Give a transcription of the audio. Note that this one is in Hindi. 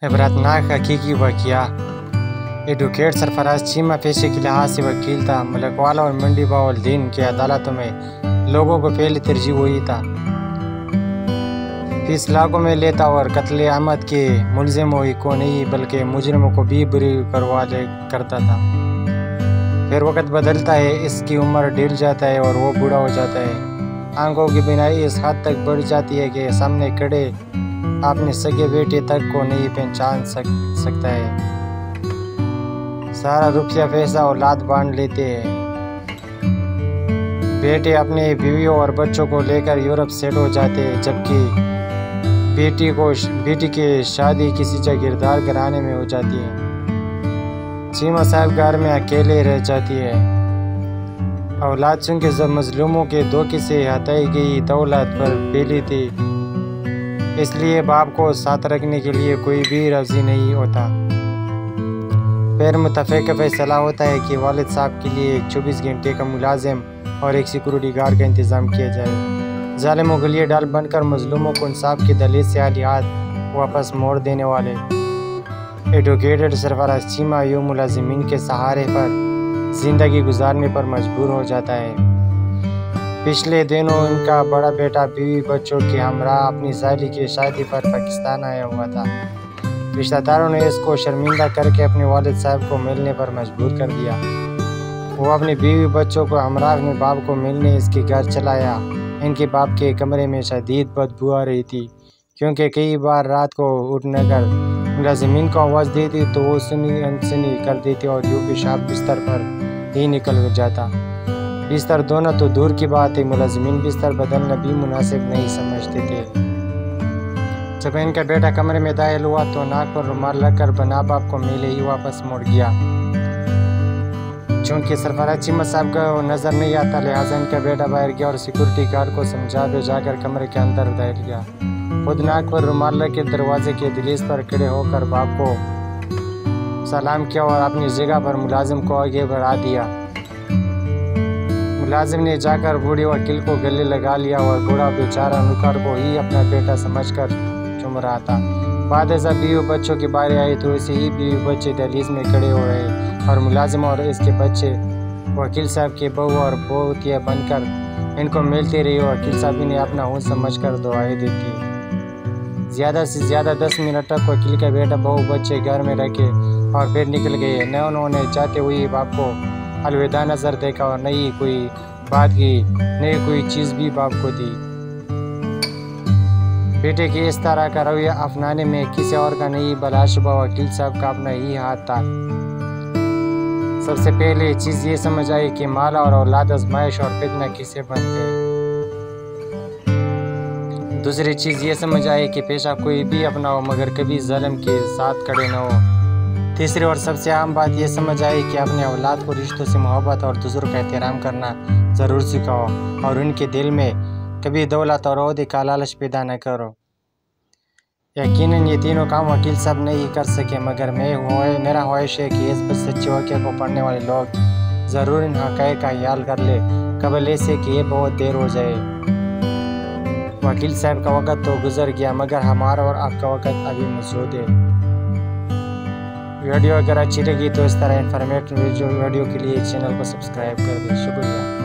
इबरतनाक हकीकी वाक़या। एडवोकेट सरफराज चीमा पेशे के लिहाज से वकील था। मलकवाला और मंडी बाउद्दीन की अदालतों में लोगों को पहली तरजीह वही था। फीस लाखों में लेता और कत्ल अहमद के मुलजिमों को नहीं बल्कि मुजरिमों को भी बुरी करता था। फिर वक़्त बदलता है, इसकी उम्र ढल जाता है और वो बूढ़ा हो जाता है। आंखों की बीनाई इस हद तक बढ़ जाती है कि सामने खड़े अपने सगे बेटे तक को नहीं पहचान सकता है। सारा रुपया पैसा औलाद बांट लेते हैं। बेटे अपने बीवियों और बच्चों को लेकर यूरोप सेट हो जाते हैं, जबकि बेटी की शादी किसी जागीरदार घराने में हो जाती है। चीमा साहब घर में अकेले रह जाती है। औलाद चूंकि जब मजलूमों के धोखे से हटाई गई दौलत पर बेली थी, इसलिए बाप को साथ रखने के लिए कोई भी राजी नहीं होता। फिर मुतफ़िक़ फैसला होता है कि वालिद साहब के लिए एक 24 घंटे का मुलाजिम और एक सिक्योरिटी गार्ड का इंतज़ाम किया जाए। ज़ालिमों के लिए डाल बनकर मजलूमों को इंसाफ की दलील से आली हाथ वापस मोड़ देने वाले एडवोकेट सरफराज चीमा यूं मुलाजिमीन के सहारे पर ज़िंदगी गुजारने पर मजबूर हो जाता है। पिछले दिनों इनका बड़ा बेटा बीवी बच्चों के हमरा अपनी साली की शादी पर पाकिस्तान आया हुआ था। रिश्तेदारों ने इसको शर्मिंदा करके अपने वालिद साहब को मिलने पर मजबूर कर दिया। वो अपनी बीवी बच्चों को हमरा अपने बाप को मिलने इसके घर चलाया। इनके बाप के कमरे में शदीद बदबू आ रही थी, क्योंकि कई बार रात को उठने कर मुलाजिमीन को आवाज़ देती तो वो सुनी अनसुनी कर देती और यूँ पेशाब बिस्तर पर ही निकल जाता। बिस्तर धोना तो दूर की बात है, मुलाजिमीन बिस्तर बदलना भी मुनासिब नहीं समझते थे। जब इनका बेटा कमरे में दाखिल हुआ तो नाक पर रुमाल लगकर बना बाप को मिले ही वापस मुड़ गया। चूँकि सरफराज चीमा साहब को नज़र नहीं आता, लिहाजा इनका बेटा बाहर गया और सिक्योरिटी गार्ड को समझा भेजाकर कमरे के अंदर दाखिल गया। खुद नाक पर रुमाल रखे दरवाजे के दहलीज पर खड़े होकर बाप को सलाम किया और अपनी जगह पर मुलाजिम को आगे बढ़ा दिया। मुलाजिम ने जाकर बूढ़े वकील को गले लगा लिया और बूढ़ा बेचारा नुकर को ही अपना बेटा समझकर चुम रहा था। बाद ऐसा बीवी बच्चों की बारी आई तो ऐसे ही बीवी बच्चे दहलीज में खड़े हो रहे और मुलाजिम और इसके बच्चे वकील साहब के बहू और बहुतिया बनकर इनको मिलते रहे। वकील साहब ने अपना हूँ समझकर दुआएं देती। ज़्यादा से ज़्यादा 10 मिनट तक वकील का बेटा बहू बच्चे घर में रखे और फिर निकल गए। न उन्होंने जाते हुए बाप को अलविदा नज़र देखा और नहीं कोई बात की, नहीं कोई चीज़ भी बाप को दी। बेटे के इस तरह का रवैया अपनाने में किसी और का नहीं बलाशुबा वकील साहब का अपना ही हाथ था। सबसे पहले चीज़ ये समझ आई कि माल और औलाद आजमाइश और फितना किसे बनते हैं। दूसरी चीज़ ये समझ आई कि पेशा कोई भी अपनाओ मगर कभी ज़ल्म के साथ खड़े न हो। तीसरी और सबसे अहम बात ये समझ आई कि अपने औलाद को रिश्तों से मोहब्बत और दूसरों का एहतराम करना ज़रूर सिखाओ और उनके दिल में कभी दौलत और ओहदे का लालच पैदा न करो। यकीनन ये तीनों काम वकील साहब नहीं कर सके, मगर मेरा ख्वाहिश है कि इस सच्चे वाक़े को पढ़ने वाले लोग ज़रूर इन हक़ाइक़ का ख्याल कर ले कबल ऐसे कि ये बहुत देर हो जाए। वकील साहब का वक़्त तो गुज़र गया, मगर हमारा और आपका वक़्त अभी मौजूद है। वीडियो अगर अच्छी लगी तो इस तरह इन्फॉर्मेटिव वीडियो के लिए चैनल को सब्सक्राइब कर दें। शुक्रिया।